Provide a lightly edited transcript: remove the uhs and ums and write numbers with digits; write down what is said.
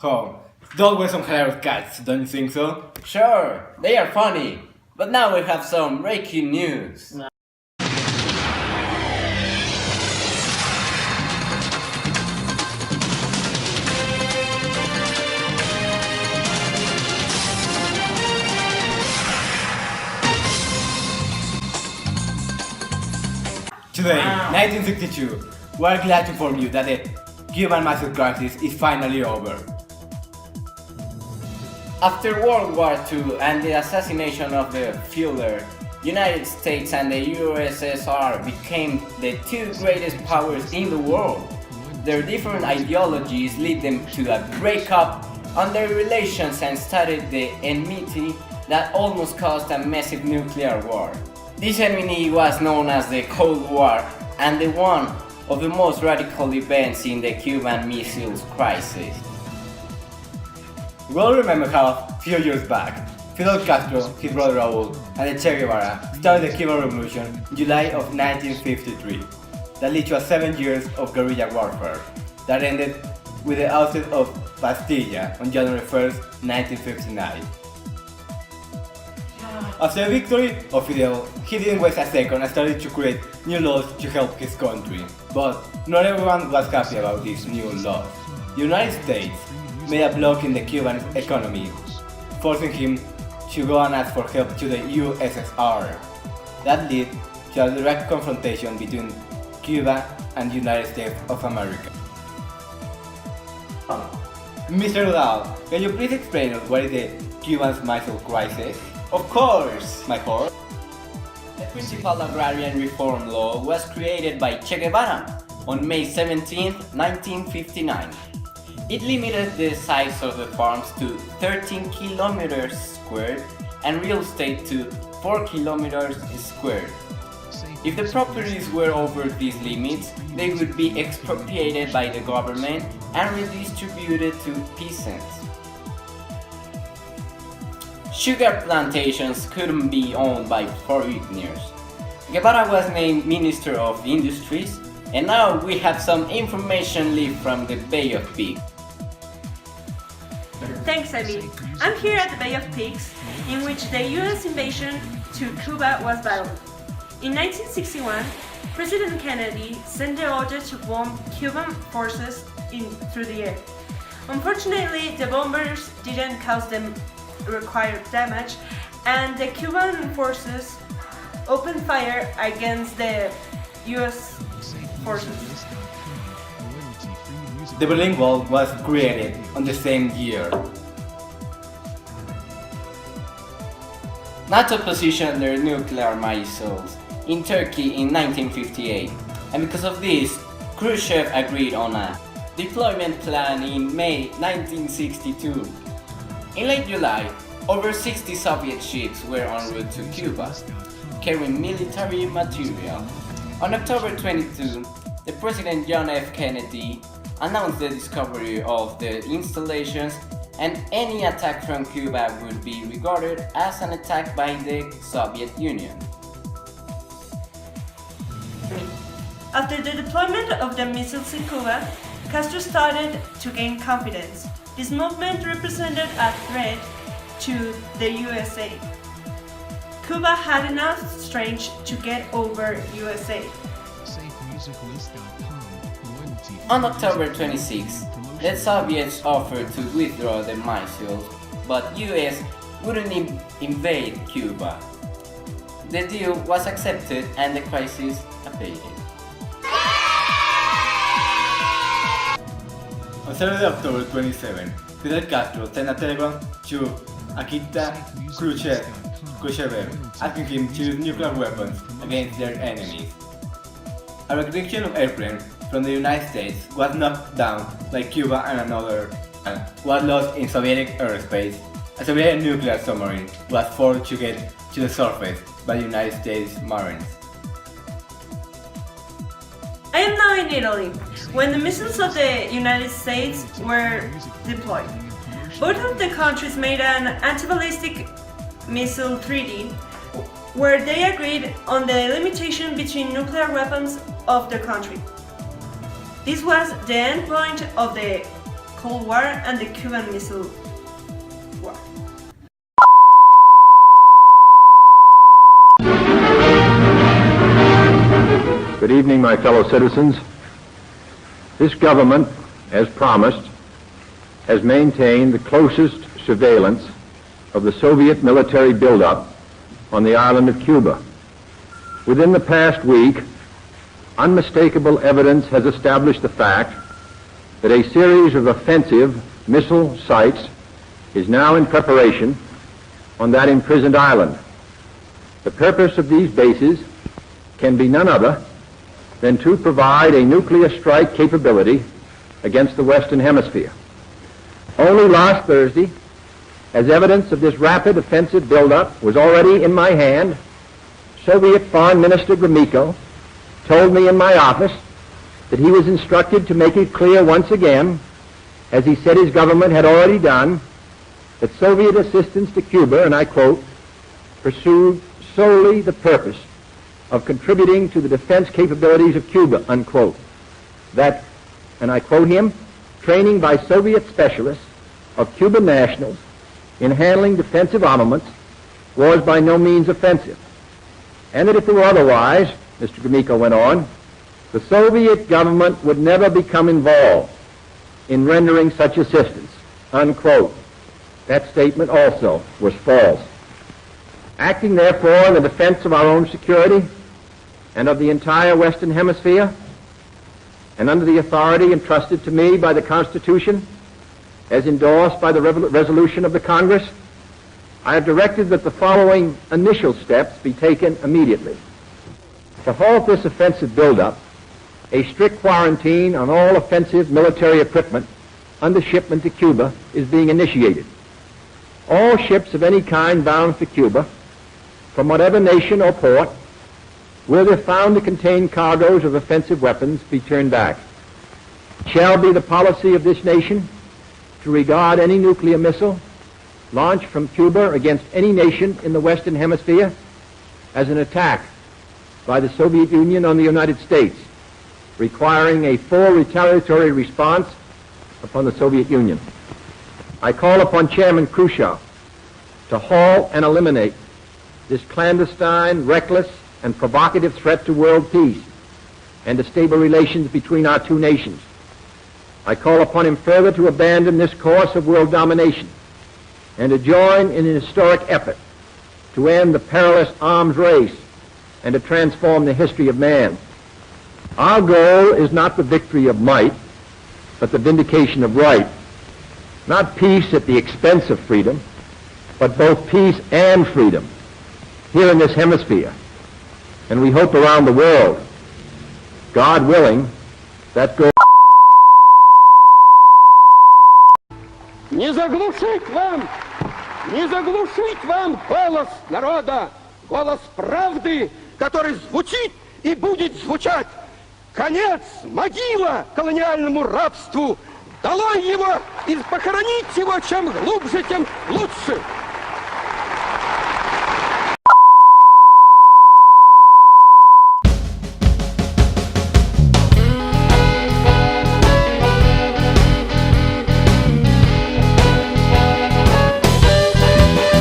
Oh, those were some hilarious cats, don't you think so? Sure, they are funny, but now we have some breaking news. Today, 1962, we are glad to inform you that the Cuban Missile Crisis is finally over. After World War II and the assassination of the Führer, United States and the USSR became the two greatest powers in the world. Their different ideologies lead them to a breakup on their relations and started the enmity that almost caused a massive nuclear war. This enmity was known as the Cold War and the one of the most radical events in the Cuban Missile Crisis. We all remember how, a few years back, Fidel Castro, his brother Raúl, and Che Guevara started the Cuban Revolution in July of 1953, that led to 7 years of guerrilla warfare, that ended with the ousting of Bastilla on January 1st, 1959. After the victory of Fidel, he didn't waste a second and started to create new laws to help his country. But not everyone was happy about these new laws. The United States made a block in the Cuban economy, forcing him to go and ask for help to the USSR. That led to a direct confrontation between Cuba and the United States of America. Mr. Udall, can you please explain us what is the Cuban Missile Crisis? Of course, my horse. The principal agrarian reform law was created by Che Guevara on May 17, 1959. It limited the size of the farms to 13 kilometers squared and real estate to 4 kilometers squared. If the properties were over these limits, they would be expropriated by the government and redistributed to peasants. Sugar plantations couldn't be owned by foreigners. Guevara was named Minister of Industries, and now we have some information leaked from the Bay of Pigs. Thanks, Abby. I'm here at the Bay of Pigs, in which the US invasion to Cuba was battled. In 1961, President Kennedy sent the order to bomb Cuban forces through the air. Unfortunately, the bombers didn't cause them required damage, and the Cuban forces opened fire against the US forces. The Berlin Wall was created on the same year. NATO positioned their nuclear missiles in Turkey in 1958, and because of this, Khrushchev agreed on a deployment plan in May 1962. In late July, over 60 Soviet ships were en route to Cuba, carrying military material. On October 22, the President John F. Kennedy announced the discovery of the installations, and any attack from Cuba would be regarded as an attack by the Soviet Union. After the deployment of the missiles in Cuba, Castro started to gain confidence. This movement represented a threat to the USA. Cuba had enough strength to get over USA. On October 26, the Soviets offered to withdraw the missiles, but US wouldn't invade Cuba. The deal was accepted and the crisis abated. On Saturday, October 27, Fidel Castro sent a telegram to Nikita Khrushchev, asking him to use nuclear weapons against their enemies. A restriction of airplanes from the United States was knocked down by Cuba, and another was lost in Soviet airspace. A Soviet nuclear submarine was forced to get to the surface by the United States Marines. I am now in Italy, when the missiles of the United States were deployed. Both of the countries made an anti-ballistic missile treaty where they agreed on the limitation between nuclear weapons of the country. This was the end point of the Cold War and the Cuban Missile War. Good evening, my fellow citizens. This government, as promised, has maintained the closest surveillance of the Soviet military buildup on the island of Cuba. Within the past week, unmistakable evidence has established the fact that a series of offensive missile sites is now in preparation on that imprisoned island. The purpose of these bases can be none other than to provide a nuclear strike capability against the Western Hemisphere. Only last Thursday, as evidence of this rapid offensive buildup was already in my hand, Soviet Foreign Minister Gromyko told me in my office that he was instructed to make it clear once again, as he said his government had already done, that Soviet assistance to Cuba, and I quote, pursued solely the purpose of contributing to the defense capabilities of Cuba, unquote. That, and I quote him, training by Soviet specialists of Cuban nationals in handling defensive armaments was by no means offensive. And that if it were otherwise, Mr. Gromyko went on, the Soviet government would never become involved in rendering such assistance, unquote. That statement also was false. Acting, therefore, in the defense of our own security and of the entire Western Hemisphere, and under the authority entrusted to me by the Constitution, as endorsed by the resolution of the Congress, I have directed that the following initial steps be taken immediately. To halt this offensive buildup, a strict quarantine on all offensive military equipment under shipment to Cuba is being initiated. All ships of any kind bound for Cuba, from whatever nation or port, will, if found to contain cargoes of offensive weapons, be turned back. It shall be the policy of this nation to regard any nuclear missile launched from Cuba against any nation in the Western Hemisphere as an attack by the Soviet Union on the United States, requiring a full retaliatory response upon the Soviet Union. I call upon Chairman Khrushchev to halt and eliminate this clandestine, reckless, and provocative threat to world peace and to stable relations between our two nations. I call upon him further to abandon this course of world domination and to join in an historic effort to end the perilous arms race and to transform the history of man. Our goal is not the victory of might, but the vindication of right. Not peace at the expense of freedom, but both peace and freedom here in this hemisphere, and we hope around the world. God willing, that goal. Не заглушить вам голос народа, голос правды, который звучит и будет звучать. Конец, могила колониальному рабству. Долой его и похоронить его чем глубже, тем лучше.